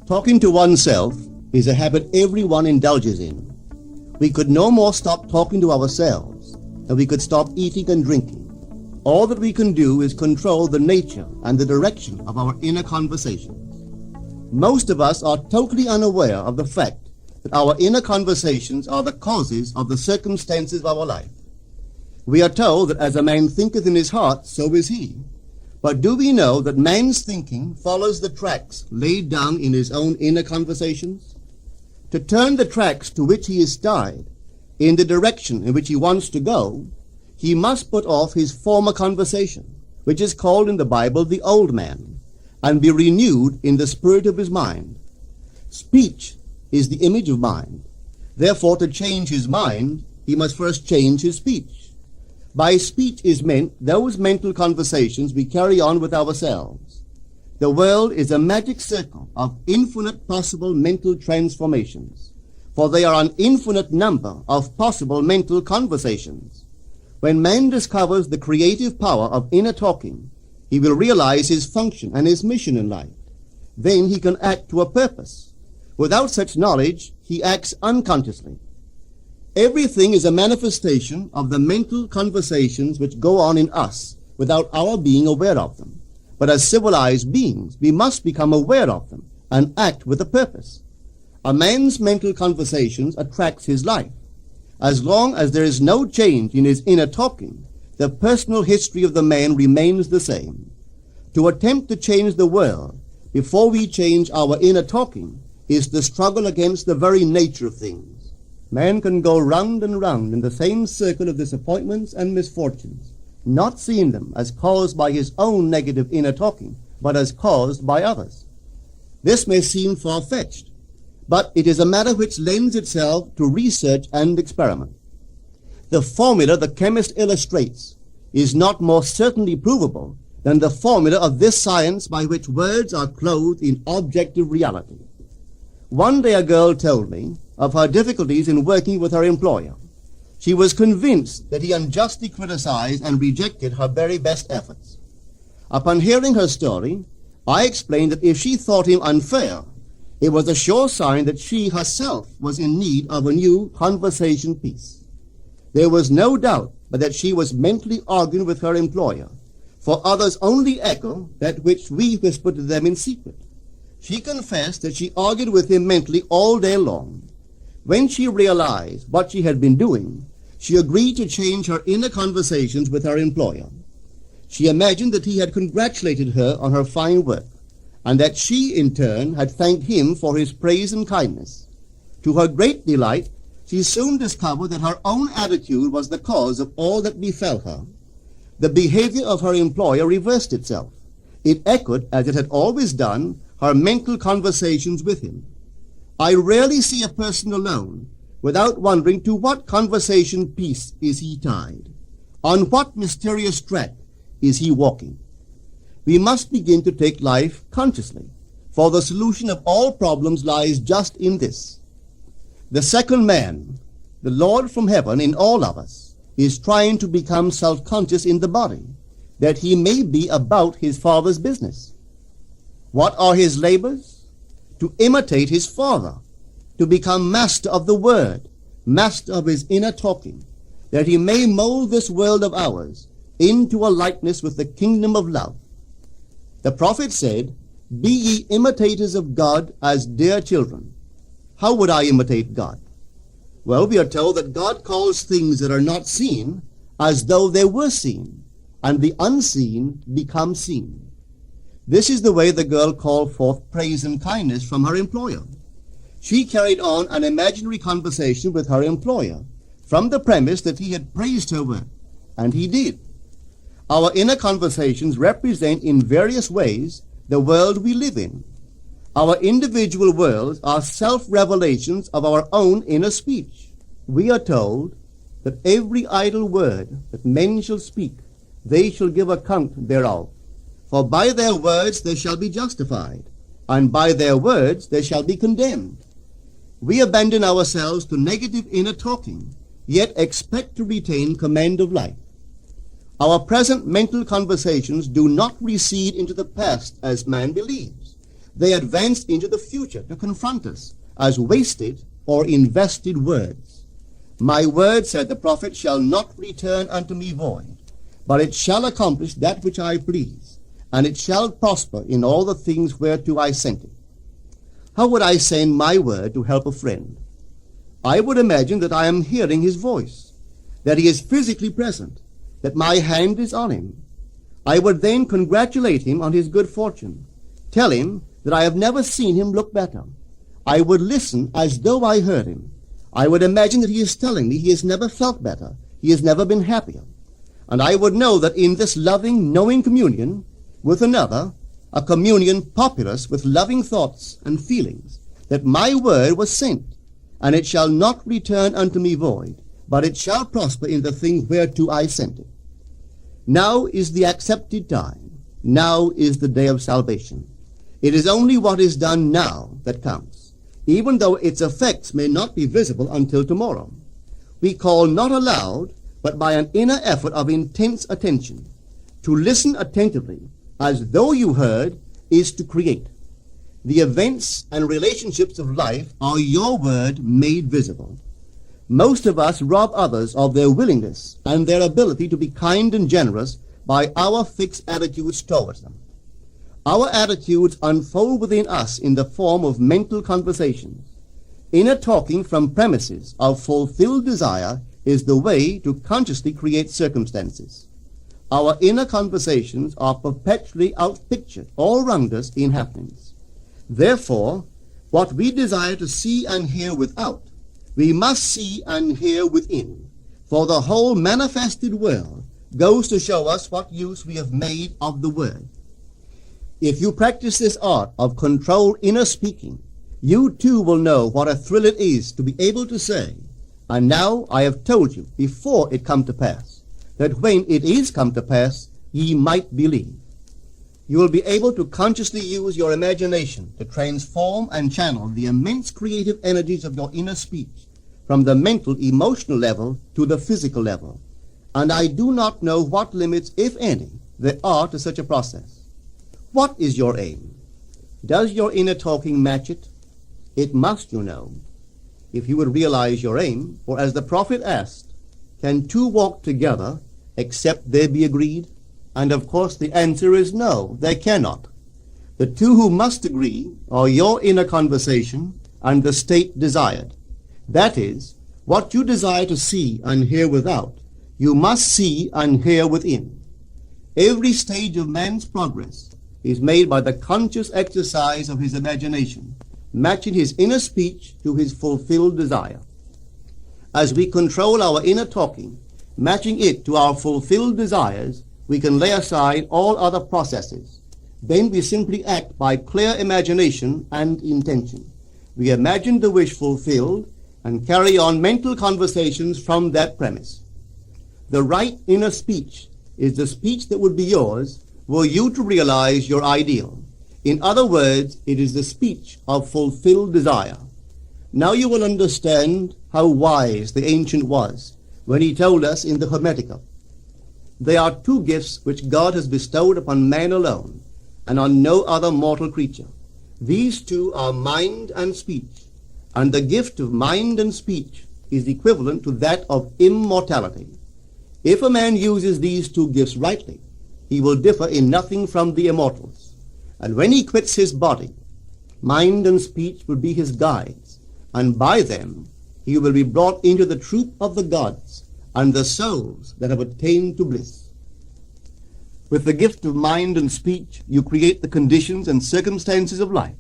Talking to oneself is a habit everyone indulges in. We could no more stop talking to ourselves than we could stop eating and drinking. All that we can do is control the nature and the direction of our inner conversations. Most of us are totally unaware of the fact that our inner conversations are the causes of the circumstances of our life. We are told that as a man thinketh in his heart, so is he. But do we know that man's thinking follows the tracks laid down in his own inner conversations? To turn the tracks to which he is tied in the direction in which he wants to go, he must put off his former conversation, which is called in the Bible the old man, and be renewed in the spirit of his mind. Speech is the image of mind. Therefore, to change his mind, he must first change his speech. By speech is meant those mental conversations we carry on with ourselves. The world is a magic circle of infinite possible mental transformations, for they are an infinite number of possible mental conversations. When man discovers the creative power of inner talking, he will realize his function and his mission in life. Then he can act to a purpose. Without such knowledge, he acts unconsciously. Everything is a manifestation of the mental conversations which go on in us without our being aware of them. But as civilized beings, we must become aware of them and act with a purpose. A man's mental conversations attracts his life. As long as there is no change in his inner talking, the personal history of the man remains the same. To attempt to change the world before we change our inner talking is the struggle against the very nature of things. Man can go round and round in the same circle of disappointments and misfortunes, not seeing them as caused by his own negative inner talking, but as caused by others. This may seem far-fetched, but it is a matter which lends itself to research and experiment. The formula the chemist illustrates is not more certainly provable than the formula of this science by which words are clothed in objective reality. One day a girl told me of her difficulties in working with her employer. She was convinced that he unjustly criticized and rejected her very best efforts. Upon hearing her story, I explained that if she thought him unfair, it was a sure sign that she herself was in need of a new conversation piece. There was no doubt but that she was mentally arguing with her employer, for others only echo that which we whisper to them in secret. She confessed that she argued with him mentally all day long. When she realized what she had been doing, she agreed to change her inner conversations with her employer. She imagined that he had congratulated her on her fine work, and that she, in turn, had thanked him for his praise and kindness. To her great delight, she soon discovered that her own attitude was the cause of all that befell her. The behavior of her employer reversed itself. It echoed, as it had always done, her mental conversations with him. I rarely see a person alone without wondering to what conversation piece is he tied. On what mysterious track is he walking? We must begin to take life consciously, for the solution of all problems lies just in this. The second man, the Lord from heaven in all of us, is trying to become self-conscious in the body, that he may be about his Father's business. What are his labors? To imitate his Father, to become master of the Word, master of his inner talking, that he may mold this world of ours into a likeness with the kingdom of love. The prophet said, "Be ye imitators of God as dear children." How would I imitate God? Well, we are told that God calls things that are not seen as though they were seen, and the unseen become seen. This is the way the girl called forth praise and kindness from her employer. She carried on an imaginary conversation with her employer from the premise that he had praised her work, and he did. Our inner conversations represent in various ways the world we live in. Our individual worlds are self-revelations of our own inner speech. We are told that every idle word that men shall speak, they shall give account thereof. For by their words they shall be justified, and by their words they shall be condemned. We abandon ourselves to negative inner talking, yet expect to retain command of life. Our present mental conversations do not recede into the past as man believes, They advanced into the future to confront us as wasted or invested words. My word, said the prophet, shall not return unto me void, but it shall accomplish that which I please, and it shall prosper in all the things whereto I sent it. How would I send my word to help a friend? I would imagine that I am hearing his voice, that he is physically present, that my hand is on him. I would then congratulate him on his good fortune, tell him that I have never seen him look better. I would listen as though I heard him. I would imagine that he is telling me he has never felt better, he has never been happier. And I would know that in this loving, knowing communion with another, a communion populous with loving thoughts and feelings, that my word was sent, and it shall not return unto me void, but it shall prosper in the thing whereto I sent it. Now is the accepted time. Now is the day of salvation. It is only what is done now that counts, even though its effects may not be visible until tomorrow. We call not aloud, but by an inner effort of intense attention. To listen attentively, as though you heard, is to create. The events and relationships of life are your word made visible. Most of us rob others of their willingness and their ability to be kind and generous by our fixed attitudes towards them. Our attitudes unfold within us in the form of mental conversations. Inner talking from premises of fulfilled desire is the way to consciously create circumstances. Our inner conversations are perpetually outpictured all round us in happenings. Therefore, what we desire to see and hear without, we must see and hear within, for the whole manifested world goes to show us what use we have made of the word. If you practice this art of controlled inner speaking, you too will know what a thrill it is to be able to say, and now I have told you before it come to pass, that when it is come to pass, ye might believe. You will be able to consciously use your imagination to transform and channel the immense creative energies of your inner speech from the mental, emotional level to the physical level. And I do not know what limits, if any, there are to such a process. What is your aim? Does your inner talking match it? It must, you know. If you would realize your aim, for as the prophet asked, can two walk together except they be agreed? And of course the answer is no, they cannot. The two who must agree are your inner conversation and the state desired. That is, what you desire to see and hear without, you must see and hear within. Every stage of man's progress is made by the conscious exercise of his imagination, matching his inner speech to his fulfilled desire. As we control our inner talking, matching it to our fulfilled desires, we can lay aside all other processes. Then we simply act by clear imagination and intention. We imagine the wish fulfilled and carry on mental conversations from that premise. The right inner speech is the speech that would be yours were you to realize your ideal. In other words, it is the speech of fulfilled desire. Now you will understand how wise the ancient was when he told us in the Hermetica, there are two gifts which God has bestowed upon man alone, and on no other mortal creature. These two are mind and speech, and the gift of mind and speech is equivalent to that of immortality. If a man uses these two gifts rightly, he will differ in nothing from the immortals. And when he quits his body, mind and speech will be his guides, and by them he will be brought into the troop of the gods and the souls that have attained to bliss. With the gift of mind and speech, you create the conditions and circumstances of life.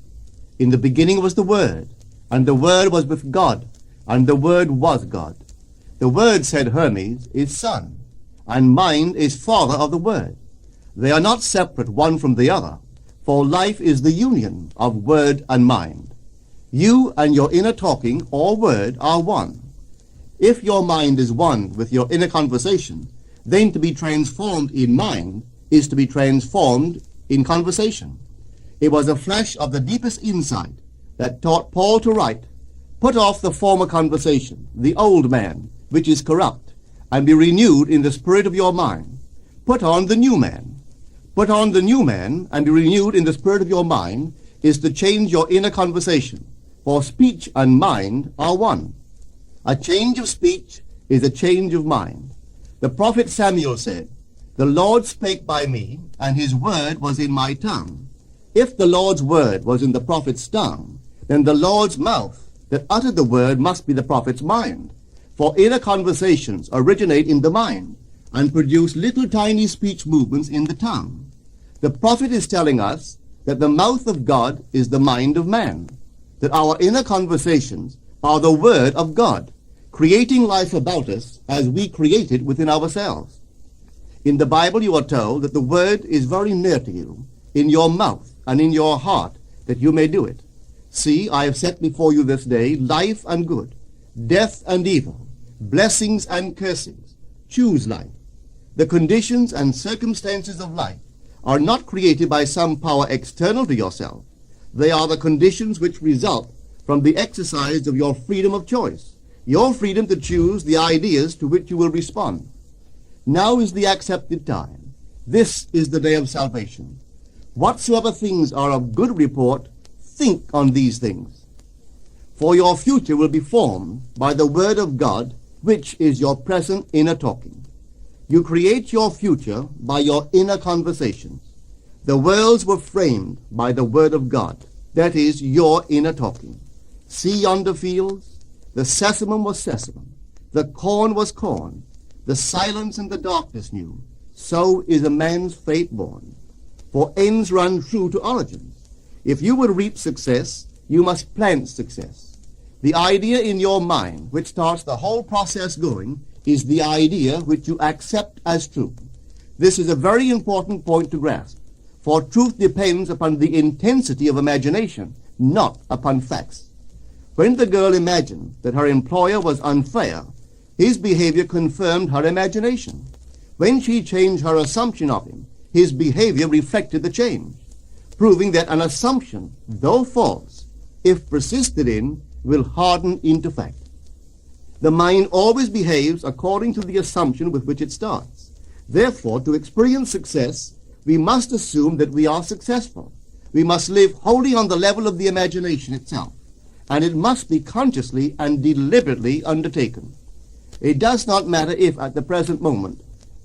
In the beginning was the Word, and the Word was with God, and the Word was God. The Word, said Hermes, is Son, and mind is Father of the Word. They are not separate one from the other, for life is the union of word and mind. You and your inner talking or word are one. If your mind is one with your inner conversation, then to be transformed in mind is to be transformed in conversation. It was a flash of the deepest insight that taught Paul to write, put off the former conversation, the old man, which is corrupt, and be renewed in the spirit of your mind. Put on the new man. Put on the new man and be renewed in the spirit of your mind, is to change your inner conversation, for speech and mind are one. A change of speech is a change of mind. The prophet Samuel said, "The Lord spake by me, and his word was in my tongue." If the Lord's word was in the prophet's tongue, then the Lord's mouth that uttered the word must be the prophet's mind. For inner conversations originate in the mind and produce little tiny speech movements in the tongue. The prophet is telling us that the mouth of God is the mind of man, that our inner conversations are the word of God, creating life about us as we create it within ourselves. In the Bible you are told that the word is very near to you, in your mouth and in your heart, that you may do it. See, I have set before you this day life and good, death and evil, blessings and cursings. Choose life. The conditions and circumstances of life are not created by some power external to yourself. They are the conditions which result from the exercise of your freedom of choice, your freedom to choose the ideas to which you will respond. Now is the accepted time. This is the day of salvation. Whatsoever things are of good report, think on these things. For your future will be formed by the word of God, which is your present inner talking. You create your future by your inner conversations. The worlds were framed by the word of God, that is, your inner talking. See yonder fields? The sesamum was sesamum, the corn was corn, the silence and the darkness knew. So is a man's fate born. For ends run true to origins. If you would reap success, you must plant success. The idea in your mind which starts the whole process going is the idea which you accept as true. This is a very important point to grasp, for truth depends upon the intensity of imagination, not upon facts. When the girl imagined that her employer was unfair, his behavior confirmed her imagination. When she changed her assumption of him, his behavior reflected the change, proving that an assumption, though false, if persisted in, will harden into fact. The mind always behaves according to the assumption with which it starts. Therefore, to experience success, we must assume that we are successful. We must live wholly on the level of the imagination itself, and it must be consciously and deliberately undertaken. It does not matter if, at the present moment,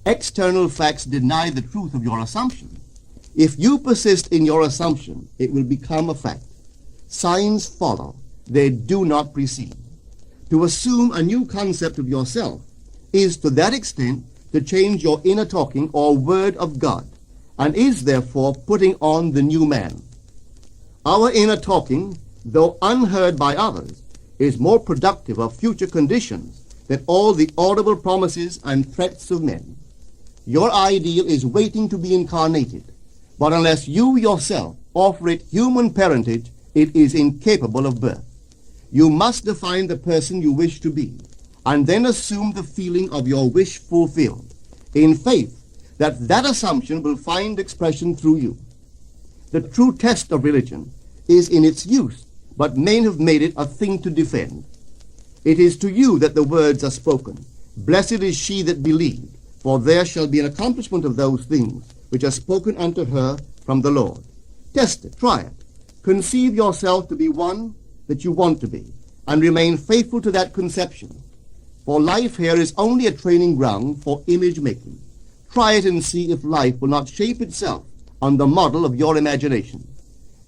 external facts deny the truth of your assumption. If you persist in your assumption, it will become a fact. Signs follow. They do not precede. To assume a new concept of yourself is to that extent to change your inner talking or word of God, and is therefore putting on the new man. Our inner talking, though unheard by others, is more productive of future conditions than all the audible promises and threats of men. Your ideal is waiting to be incarnated, but unless you yourself offer it human parentage, it is incapable of birth. You must define the person you wish to be, and then assume the feeling of your wish fulfilled, in faith that that assumption will find expression through you. The true test of religion is in its use, but men have made it a thing to defend. It is to you that the words are spoken. Blessed is she that believed, for there shall be an accomplishment of those things which are spoken unto her from the Lord. Test it, try it. Conceive yourself to be one that you want to be, and remain faithful to that conception. For life here is only a training ground for image making. Try it and see if life will not shape itself on the model of your imagination.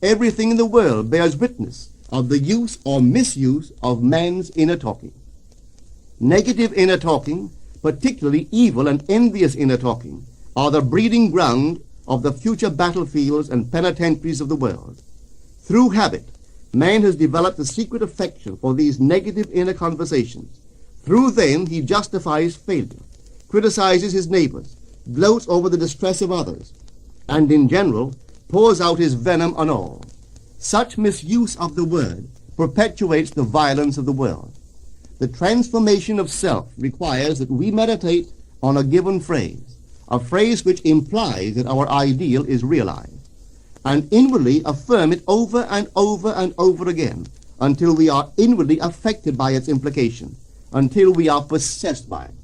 Everything in the world bears witness of the use or misuse of man's inner talking. Negative inner talking, particularly evil and envious inner talking, are the breeding ground of the future battlefields and penitentiaries of the world. Through habit, man has developed a secret affection for these negative inner conversations. Through them he justifies failure, criticizes his neighbors, gloats over the distress of others, and in general pours out his venom on all. Such misuse of the word perpetuates the violence of the world. The transformation of self requires that we meditate on a given phrase, a phrase which implies that our ideal is realized, and inwardly affirm it over and over and over again until we are inwardly affected by its implication, until we are possessed by it.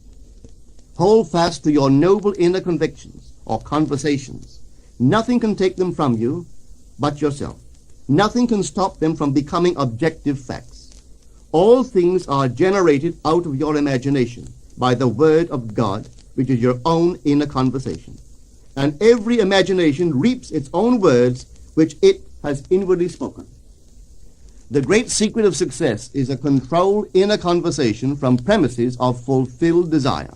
Hold fast to your noble inner convictions or conversations. Nothing can take them from you but yourself. Nothing can stop them from becoming objective facts. All things are generated out of your imagination by the Word of God, which is your own inner conversation. And every imagination reaps its own words, which it has inwardly spoken. The great secret of success is a controlled inner conversation from premises of fulfilled desire.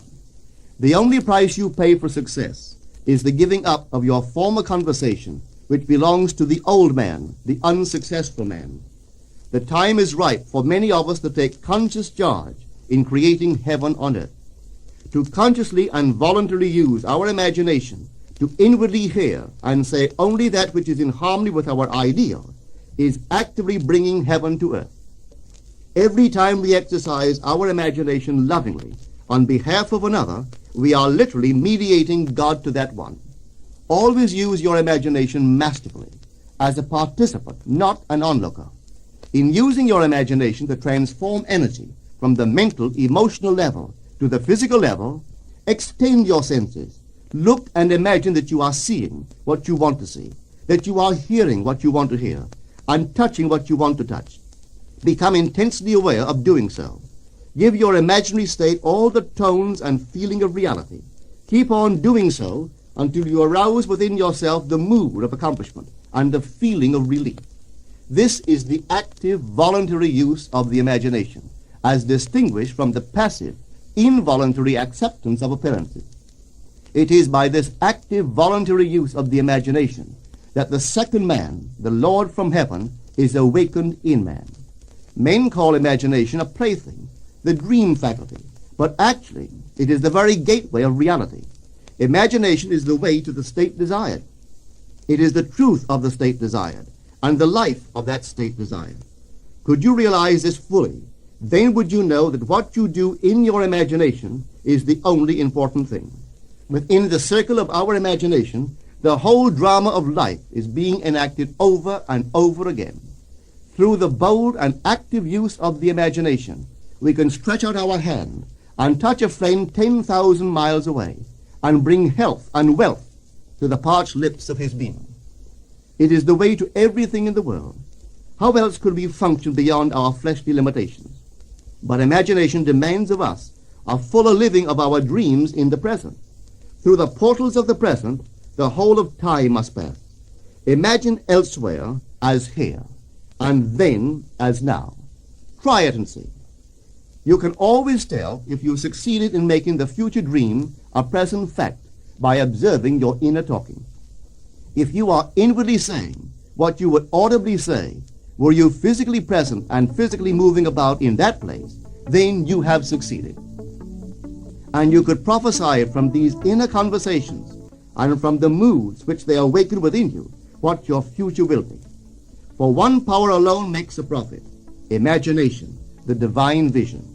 The only price you pay for success is the giving up of your former conversation, which belongs to the old man, the unsuccessful man. The time is ripe for many of us to take conscious charge in creating heaven on earth, to consciously and voluntarily use our imagination to inwardly hear and say only that which is in harmony with our ideal is actively bringing heaven to earth. Every time we exercise our imagination lovingly on behalf of another, we are literally mediating God to that one. Always use your imagination masterfully as a participant, not an onlooker. In using your imagination to transform energy from the mental, emotional level to the physical level, extend your senses. Look and imagine that you are seeing what you want to see, that you are hearing what you want to hear, and touching what you want to touch. Become intensely aware of doing so. Give your imaginary state all the tones and feeling of reality. Keep on doing so until you arouse within yourself the mood of accomplishment and the feeling of relief. This is the active, voluntary use of the imagination, as distinguished from the passive, involuntary acceptance of appearances. It is by this active, voluntary use of the imagination that the second man, the Lord from heaven, is awakened in man. Men call imagination a plaything, the dream faculty, but actually it is the very gateway of reality. Imagination is the way to the state desired. It is the truth of the state desired and the life of that state desired. Could you realize this fully, then would you know that what you do in your imagination is the only important thing. Within the circle of our imagination, the whole drama of life is being enacted over and over again. Through the bold and active use of the imagination, we can stretch out our hand and touch a friend 10,000 miles away and bring health and wealth to the parched lips of his being. It is the way to everything in the world. How else could we function beyond our fleshly limitations? But imagination demands of us a fuller living of our dreams in the present. Through the portals of the present, the whole of time must pass. Imagine elsewhere as here, and then as now. Try it and see. You can always tell if you succeeded in making the future dream a present fact by observing your inner talking. If you are inwardly saying what you would audibly say, were you physically present and physically moving about in that place, then you have succeeded. And you could prophesy from these inner conversations and from the moods which they awaken within you what your future will be. For one power alone makes a prophet, imagination, the divine vision.